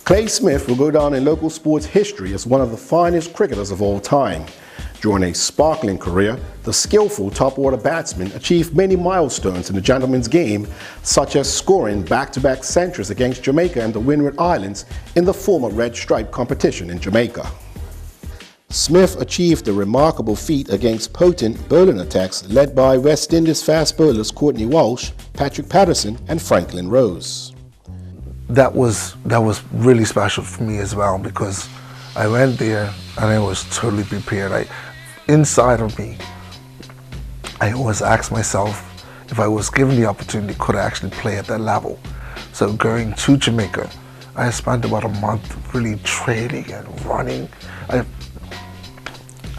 Clay Smith will go down in local sports history as one of the finest cricketers of all time. During a sparkling career, the skillful top-order batsman achieved many milestones in the gentleman's game, such as scoring back-to-back centuries against Jamaica and the Windward Islands in the former Red Stripe competition in Jamaica. Smith achieved a remarkable feat against potent bowling attacks led by West Indies fast bowlers Courtney Walsh, Patrick Patterson and Franklin Rose. That was really special for me as well, because I went there and I was totally prepared. Inside of me, I always asked myself, if I was given the opportunity, could I actually play at that level? So going to Jamaica, I spent about a month really training and running. I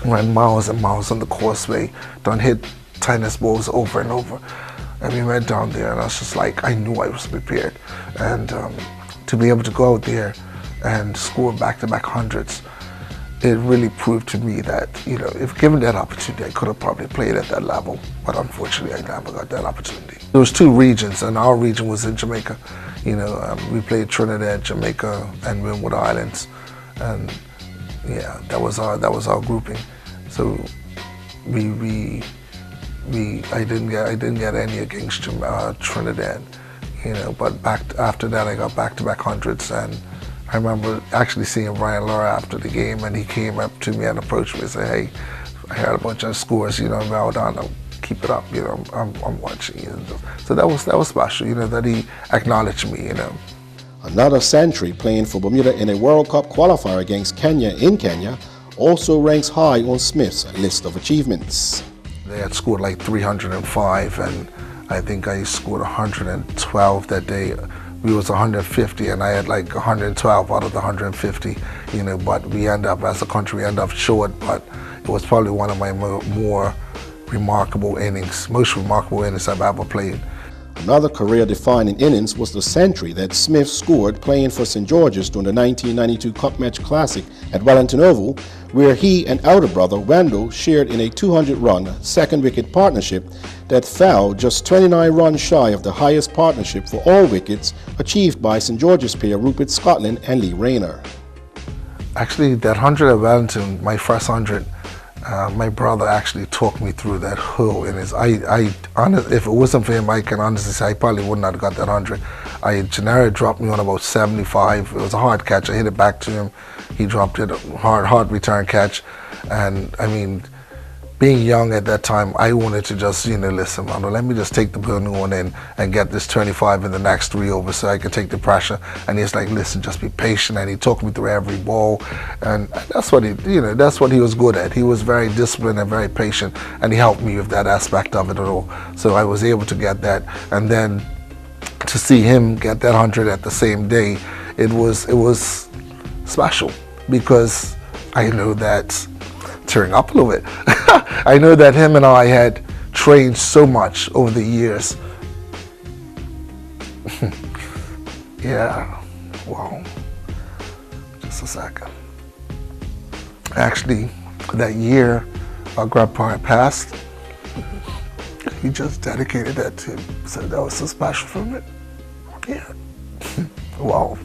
ran miles and miles on the causeway, done hit tennis balls over and over. And we went down there and I was just like, I knew I was prepared. And to be able to go out there and score back-to-back hundreds, it really proved to me that, if given that opportunity, I could have probably played at that level. But unfortunately, I never got that opportunity. There was two regions, and our region was in Jamaica. We played Trinidad, Jamaica, and Windward Islands. And yeah, that was our grouping. So I didn't get any against Trinidad, but after that I got back-to-back hundreds. And I remember actually seeing Brian Lara after the game, and he came up to me and approached me and said, "Hey, I heard a bunch of scores, well done, keep it up, I'm watching you." So that was special, that he acknowledged me, Another century playing for Bermuda in a World Cup qualifier against Kenya in Kenya also ranks high on Smith's list of achievements. They had scored like 305, and I think I scored 112 that day. We was 150, and I had like 112 out of the 150, but we end up, as a country, short, but it was probably one of my more remarkable innings, most remarkable innings I've ever played. Another career-defining innings was the century that Smith scored playing for St. George's during the 1992 Cup Match Classic at Wellington Oval, where he and elder brother Wendell shared in a 200-run second-wicket partnership that fell just 29 runs shy of the highest partnership for all wickets achieved by St. George's pair Rupert Scotland and Lee Rayner. Actually, that 100 at Wellington, my first 100, my brother actually talked me through that whole innings. If it wasn't for him, I can honestly say I probably wouldn't have got that 100. Gennaro dropped me on about 75. It was a hard catch. I hit it back to him. He dropped it, hard return catch. And I mean, being young at that time, I wanted to just, listen, let me just take the burning one in and get this 25 in the next 3 overs so I could take the pressure. And he's like, listen, just be patient. And he talked me through every ball. And that's what that's what he was good at. He was very disciplined and very patient. And he helped me with that aspect of it at all. So I was able to get that. And then to see him get that 100 at the same day, it was special, because I know that, tearing up a little bit, I know that him and I had trained so much over the years. Yeah, wow, just a second. Actually, that year our grandpa had passed, he just dedicated that to him, so that was so special for me. Yeah, wow.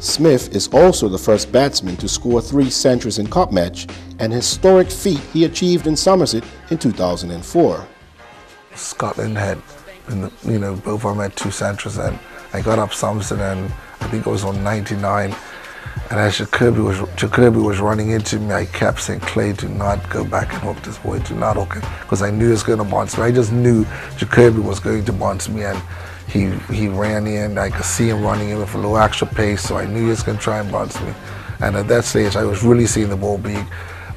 Smith is also the first batsman to score 3 centuries in Cup Match, an historic feat he achieved in Somerset in 2004. Scotland had, both of them had 2 centuries, and I got up Thompson, and I think it was on 99. And as Jacoby was running into me, I kept saying, "Clay, do not go back and hook this boy, do not hook him," because I knew he was going to bounce me. I just knew Jacoby was going to bounce me, and he ran in. I could see him running in with a little extra pace, so I knew he was going to try and bounce me. And at that stage, I was really seeing the ball big,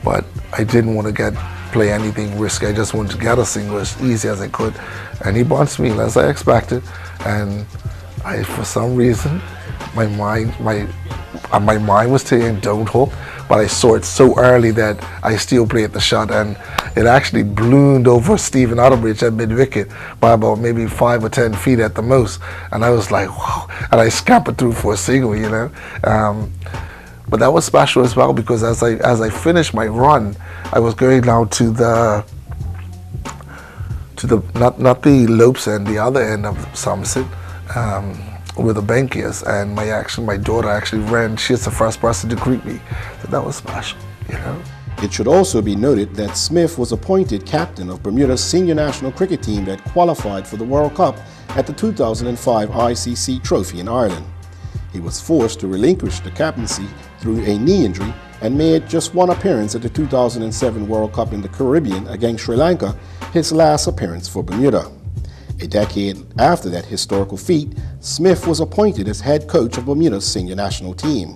but I didn't want to play anything risky. I just wanted to get a single as easy as I could, and he bounced me as I expected. And for some reason, my mind was saying don't hook, but I saw it so early that I still played the shot, and it actually ballooned over Stephen Otterbridge at mid-wicket by about maybe 5 or 10 feet at the most, and I was like, wow, and I scampered through for a single, But that was special as well, because as I finished my run, I was going down to the not the Lopes end, the other end of Somerset, where the bank is, and my daughter actually ran. She's the first person to greet me. So that was special, you know. It should also be noted that Smith was appointed captain of Bermuda's senior national cricket team that qualified for the World Cup at the 2005 ICC Trophy in Ireland. He was forced to relinquish the captaincy through a knee injury and made just one appearance at the 2007 World Cup in the Caribbean against Sri Lanka, his last appearance for Bermuda. A decade after that historical feat, Smith was appointed as head coach of Bermuda's senior national team.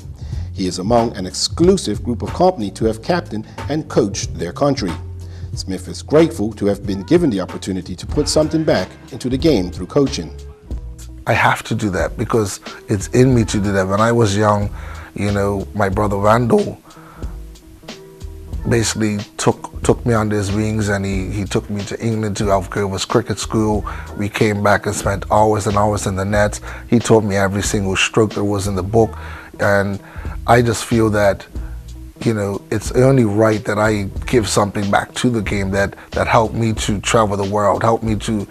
He is among an exclusive group of company to have captained and coached their country. Smith is grateful to have been given the opportunity to put something back into the game through coaching. I have to do that because it's in me to do that. When I was young, you know, my brother Randall basically took me under his wings, and he took me to England to Alcover's cricket school. We came back and spent hours and hours in the nets. He taught me every single stroke that was in the book, and I just feel that, you know, it's only right that I give something back to the game that helped me to travel the world, helped me to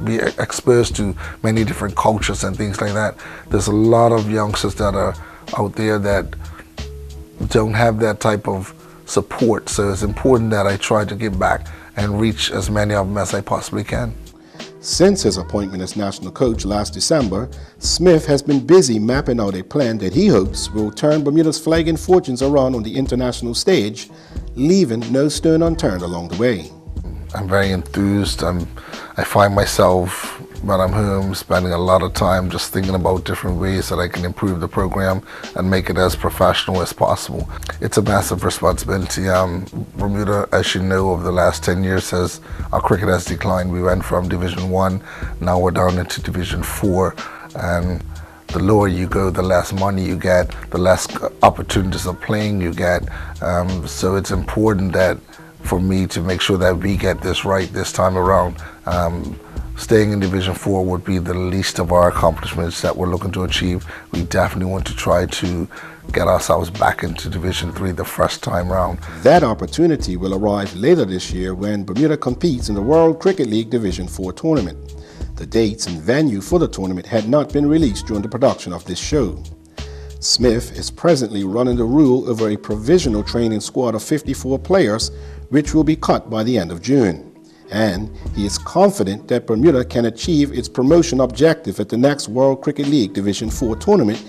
be exposed to many different cultures and things like that. There's a lot of youngsters that are out there that don't have that type of support, so it's important that I try to give back and reach as many of them as I possibly can. Since his appointment as national coach last December, Smith has been busy mapping out a plan that he hopes will turn Bermuda's flagging fortunes around on the international stage, leaving no stone unturned along the way. I'm very enthused. I find myself, when I'm home, spending a lot of time just thinking about different ways that I can improve the program and make it as professional as possible. It's a massive responsibility. Bermuda, as you know, over the last 10 years, our cricket has declined. We went from Division 1, now we're down into Division 4. And the lower you go, the less money you get, the less opportunities of playing you get. So it's important that for me to make sure that we get this right this time around. Staying in Division 4 would be the least of our accomplishments that we're looking to achieve. We definitely want to try to get ourselves back into Division 3 the first time round. That opportunity will arrive later this year when Bermuda competes in the World Cricket League Division 4 tournament. The dates and venue for the tournament had not been released during the production of this show. Smith is presently running the rule over a provisional training squad of 54 players, which will be cut by the end of June. And he is confident that Bermuda can achieve its promotion objective at the next World Cricket League Division 4 tournament,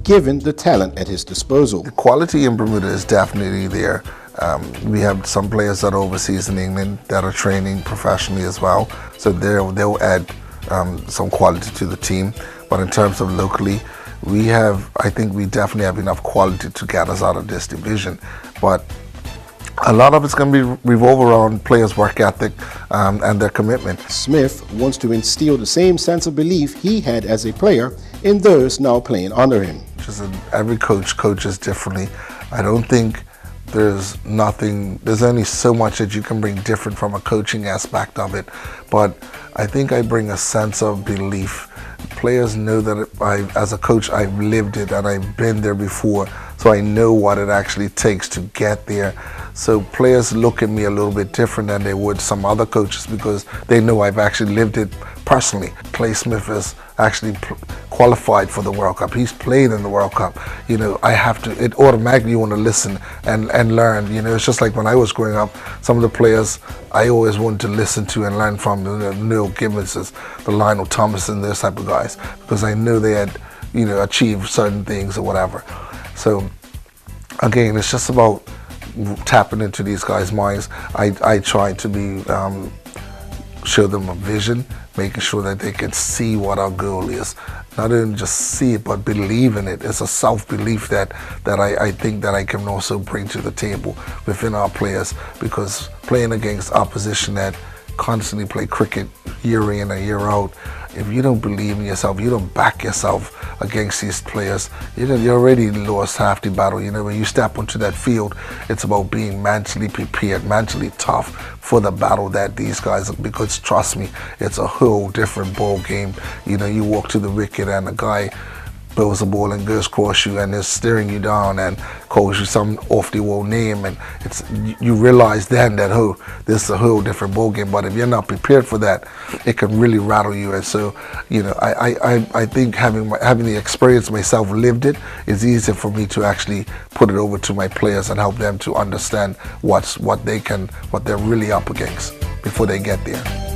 given the talent at his disposal. The quality in Bermuda is definitely there. We have some players that are overseas in England that are training professionally as well, so they'll add some quality to the team. But in terms of locally, I think we definitely have enough quality to get us out of this division. But a lot of it's going to be revolve around players' work ethic and their commitment. Smith wants to instill the same sense of belief he had as a player in those now playing under him. Every coach coaches differently. I don't think there's only so much that you can bring different from a coaching aspect of it. But I think I bring a sense of belief. Players know that as a coach, I've lived it and I've been there before, so I know what it actually takes to get there. So players look at me a little bit different than they would some other coaches because they know I've actually lived it personally. Clay Smith is actually qualified for the World Cup. He's played in the World Cup. You know, it automatically you want to listen and learn. You know, it's just like when I was growing up, some of the players I always wanted to listen to and learn from, the Neil Gimmonses, the Lionel Thompson, those type of guys, because I knew they had, you know, achieved certain things or whatever. So again, it's just about tapping into these guys' minds. I try to show them a vision, making sure that they can see what our goal is. Not only just see it, but believe in it. It's a self-belief that I think that I can also bring to the table within our players, because playing against opposition that constantly play cricket year in and year out, if you don't believe in yourself, you don't back yourself against these players, you already lost half the battle. You know, when you step onto that field, it's about being mentally prepared, mentally tough for the battle that these guys, because trust me, it's a whole different ball game. You know, you walk to the wicket and a guy throws the ball and goes across you and is staring you down and calls you some off the wall name, and you realize then that, oh, this is a whole different ball game. But if you're not prepared for that, it can really rattle you. And so, you know, I think having the experience myself, lived it, is easier for me to actually put it over to my players and help them to understand what they're really up against before they get there.